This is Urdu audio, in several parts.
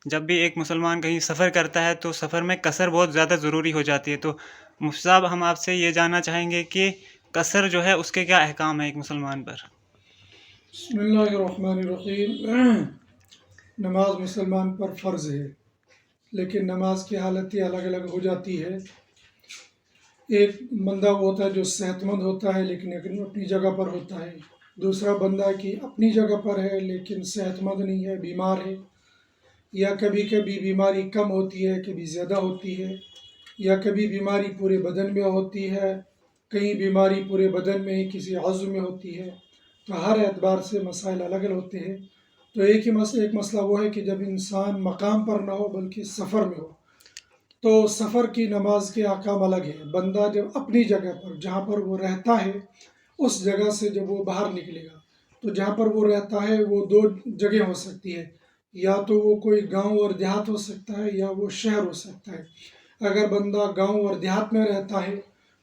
جب بھی ایک مسلمان کہیں سفر کرتا ہے تو سفر میں قصر بہت زیادہ ضروری ہو جاتی ہے. تو مفتی صاحب ہم آپ سے یہ جاننا چاہیں گے کہ قصر جو ہے اس کے کیا احکام ہیں ایک مسلمان پر؟ بسم اللہ الرحمن الرحیم. نماز مسلمان پر فرض ہے، لیکن نماز کی حالتیں الگ الگ ہو جاتی ہے. ایک بندہ ہوتا ہے جو صحت مند ہوتا ہے لیکن اپنی جگہ پر ہوتا ہے. دوسرا بندہ کی اپنی جگہ پر ہے لیکن صحت مند نہیں ہے، بیمار ہے، یا کبھی کبھی بیماری کم ہوتی ہے، کبھی زیادہ ہوتی ہے، یا کبھی بیماری پورے بدن میں ہوتی ہے، کہیں بیماری پورے بدن میں ہی کسی عضو میں ہوتی ہے. تو ہر اعتبار سے مسائل الگ الگ ہوتے ہیں. تو ایک مسئلہ وہ ہے کہ جب انسان مقام پر نہ ہو بلکہ سفر میں ہو تو سفر کی نماز کے احکام الگ ہیں. بندہ جب اپنی جگہ پر جہاں پر وہ رہتا ہے اس جگہ سے جب وہ باہر نکلے گا تو جہاں پر وہ رہتا ہے وہ دو جگہ ہو سکتی ہے، یا تو وہ کوئی گاؤں اور دیہات ہو سکتا ہے یا وہ شہر ہو سکتا ہے. اگر بندہ گاؤں اور دیہات میں رہتا ہے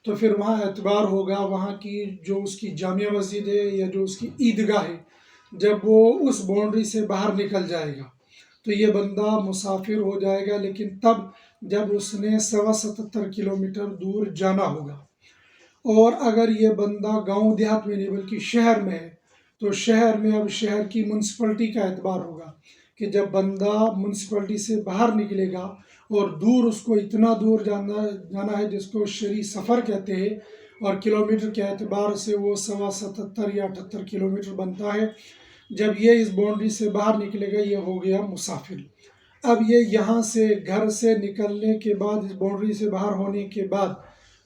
تو پھر وہاں اعتبار ہوگا وہاں کی جو اس کی جامع مسجد ہے یا جو اس کی عیدگاہ ہے. جب وہ اس باؤنڈری سے باہر نکل جائے گا تو یہ بندہ مسافر ہو جائے گا، لیکن تب جب اس نے 77 کلومیٹر دور جانا ہوگا. اور اگر یہ بندہ گاؤں دیہات میں نہیں بلکہ شہر میں ہے تو شہر میں اب شہر کی منسپلٹی کا اعتبار ہوگا کہ جب بندہ منسپلٹی سے باہر نکلے گا اور دور اس کو اتنا دور جانا ہے جس کو شرعی سفر کہتے ہیں، اور کلومیٹر کے اعتبار سے وہ 77 یا 78 کلومیٹر بنتا ہے. جب یہ اس باؤنڈری سے باہر نکلے گا یہ ہو گیا مسافر. اب یہ یہاں سے گھر سے نکلنے کے بعد اس باؤنڈری سے باہر ہونے کے بعد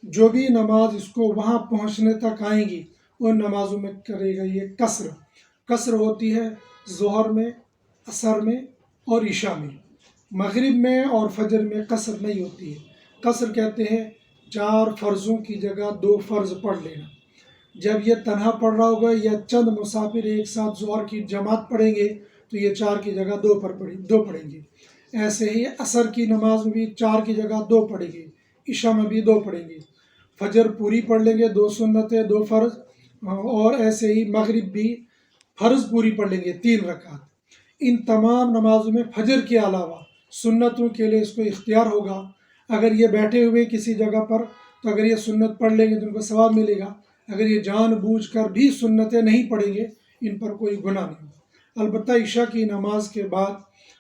جو بھی نماز اس کو وہاں پہنچنے تک آئیں گی ان نمازوں میں کرے گا یہ قصر. قصر ہوتی ہے ظہر میں، عصر میں اور عشاء میں. مغرب میں اور فجر میں قصر نہیں ہوتی ہے. قصر کہتے ہیں 4 فرضوں کی جگہ 2 فرض پڑھ لینا. جب یہ تنہا پڑھ رہا ہوگا یا چند مسافر ایک ساتھ ظہر کی جماعت پڑھیں گے تو یہ 4 کی جگہ 2 پڑھیں گے. ایسے ہی عصر کی نماز میں بھی 4 کی جگہ 2 پڑھیں گے، عشاء میں بھی 2 پڑھیں گے. فجر پوری پڑھ لیں گے، 2 سنتیں 2 فرض، اور ایسے ہی مغرب بھی فرض پوری پڑھ لیں گے 3 رکعت. ان تمام نمازوں میں فجر کے علاوہ سنتوں کے لیے اس کو اختیار ہوگا. اگر یہ بیٹھے ہوئے کسی جگہ پر تو اگر یہ سنت پڑھ لیں گے تو ان کو ثواب ملے گا. اگر یہ جان بوجھ کر بھی سنتیں نہیں پڑھیں گے ان پر کوئی گناہ نہیں ہوگا. البتہ عشاء کی نماز کے بعد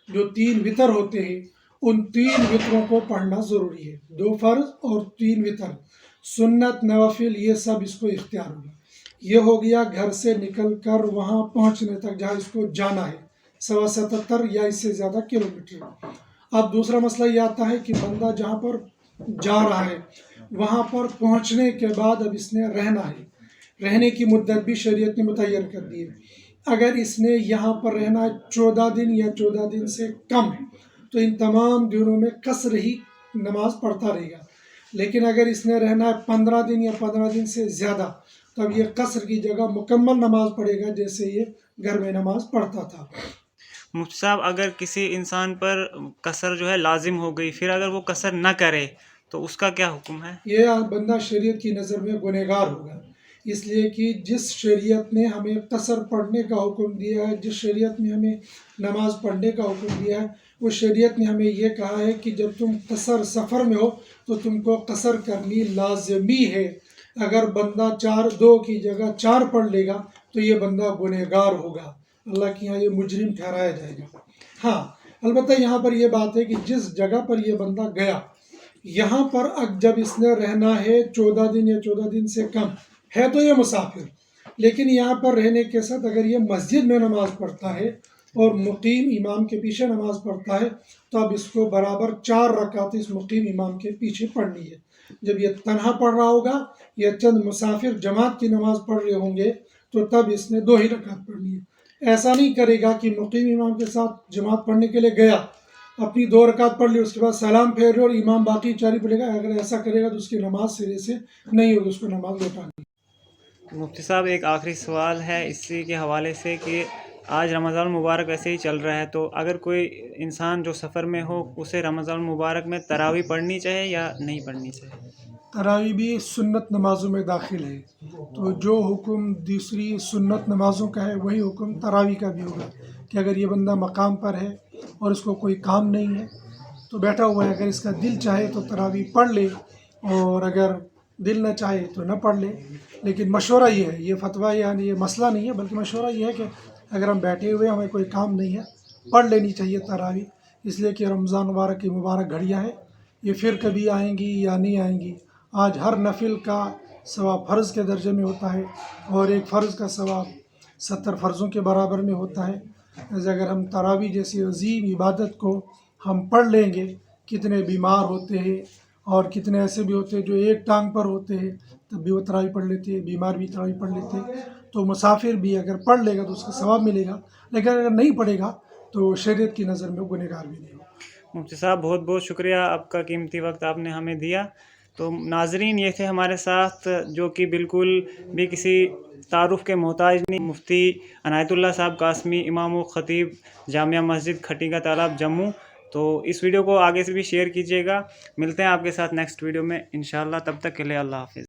جو 3 وتر ہوتے ہیں ان 3 وتروں کو پڑھنا ضروری ہے. 2 فرض اور 3 وتر، سنت نوافل، یہ سب اس کو اختیار ہوگا. یہ ہو گیا گھر سے نکل کر وہاں پہنچنے تک جہاں اس کو جانا ہے 77 یا اس سے زیادہ کلومیٹر. اب دوسرا مسئلہ یہ آتا ہے کہ بندہ جہاں پر جا رہا ہے وہاں پر پہنچنے کے بعد اب اس نے رہنا ہے. رہنے کی مدت بھی شریعت نے متعین کر دی ہے. اگر اس نے یہاں پر رہنا ہے 14 دن یا 14 دن سے کم تو ان تمام دنوں میں قصر ہی نماز پڑھتا رہے گا. لیکن اگر اس نے رہنا ہے 15 دن یا 15 دن سے زیادہ تب یہ قصر کی جگہ مکمل نماز پڑھے گا جیسے یہ گھر میں نماز پڑھتا تھا. مفتی صاحب اگر کسی انسان پر قصر جو ہے لازم ہو گئی پھر اگر وہ قصر نہ کرے تو اس کا کیا حکم ہے؟ یہ بندہ شریعت کی نظر میں گنہگار ہوگا، اس لیے کہ جس شریعت نے ہمیں قصر پڑھنے کا حکم دیا ہے، جس شریعت نے ہمیں نماز پڑھنے کا حکم دیا ہے، وہ شریعت نے ہمیں یہ کہا ہے کہ جب تم قصر سفر میں ہو تو تم کو قصر کرنی لازمی ہے. اگر بندہ 2 کی جگہ 4 پڑھ لے گا تو یہ بندہ گنہگار ہوگا، اللہ کے یہاں یہ مجرم ٹھہرایا جائے گا. ہاں البتہ یہاں پر یہ بات ہے کہ جس جگہ پر یہ بندہ گیا یہاں پر جب اس نے رہنا ہے 14 دن یا 14 دن سے کم ہے تو یہ مسافر. لیکن یہاں پر رہنے کے ساتھ اگر یہ مسجد میں نماز پڑھتا ہے اور مقیم امام کے پیچھے نماز پڑھتا ہے تو اب اس کو برابر 4 رکعت اس مقیم امام کے پیچھے پڑھنی ہے. جب یہ تنہا پڑھ رہا ہوگا یا چند مسافر جماعت کی نماز پڑھ رہے ہوں گے تو تب اس نے 2 ہی رکعت پڑھنی ہے. ایسا نہیں کرے گا کہ مقیم امام کے ساتھ جماعت پڑھنے کے لیے گیا، اپنی 2 رکعت پڑھ لی، اس کے بعد سلام پھیر اور امام باقی 4 پڑھے گا. اگر ایسا کرے گا تو اس کی نماز سرے سے نہیں ہوگی، اس کو نماز لوٹانی. مفتی صاحب ایک آخری سوال ہے اسی کے حوالے سے کہ آج رمضان المبارک ایسے ہی چل رہا ہے، تو اگر کوئی انسان جو سفر میں ہو اسے رمضان المبارک میں تراویح پڑھنی چاہیے یا نہیں پڑھنی چاہیے؟ تراویح بھی سنت نمازوں میں داخل ہے، تو جو حکم دوسری سنت نمازوں کا ہے وہی حکم تراویح کا بھی ہوگا. کہ اگر یہ بندہ مقام پر ہے اور اس کو کوئی کام نہیں ہے تو بیٹھا ہوا ہے، اگر اس کا دل چاہے تو تراویح پڑھ لے، اور اگر دل نہ چاہے تو نہ پڑھ لے۔ لیکن مشورہ یہ ہے، یہ فتویٰ یعنی یہ مسئلہ نہیں ہے، بلکہ مشورہ یہ ہے کہ اگر ہم بیٹھے ہوئے ہمیں کوئی کام نہیں ہے پڑھ لینی چاہیے تراویح، اس لیے کہ رمضان مبارک کی مبارک گھڑیاں ہیں، یہ پھر کبھی آئیں گی یا نہیں آئیں گی۔ آج ہر نفل کا ثواب فرض کے درجے میں ہوتا ہے، اور ایک فرض کا ثواب 70 فرضوں کے برابر میں ہوتا ہے۔ لہٰذا اگر ہم تراویح جیسی عظیم عبادت کو ہم پڑھ لیں گے، کتنے بیمار ہوتے ہیں اور کتنے ایسے بھی ہوتے ہیں جو ایک ٹانگ پر ہوتے ہیں تب بھی وہ تراویح پڑھ لیتے ہیں، بیمار بھی تراویح پڑھ لیتے ہیں۔ تو مسافر بھی اگر پڑھ لے گا تو اس کا ثواب ملے گا، لیکن اگر نہیں پڑھے گا تو شریعت کی نظر میں گنہگار بھی نہیں ہوگا۔ مفتی صاحب بہت بہت شکریہ، آپ کا قیمتی وقت آپ نے ہمیں دیا۔ تو ناظرین یہ تھے ہمارے ساتھ جو کہ بالکل بھی کسی تعارف کے محتاج نہیں، مفتی عنایت اللہ صاحب قاسمی، امام و خطیب جامعہ مسجد کھٹی کا تالاب جموں۔ تو اس ویڈیو کو آگے سے بھی شیئر کیجیے گا۔ ملتے ہیں آپ کے ساتھ نیکسٹ ویڈیو میں انشاءاللہ، تب تک کے لیے اللہ حافظ۔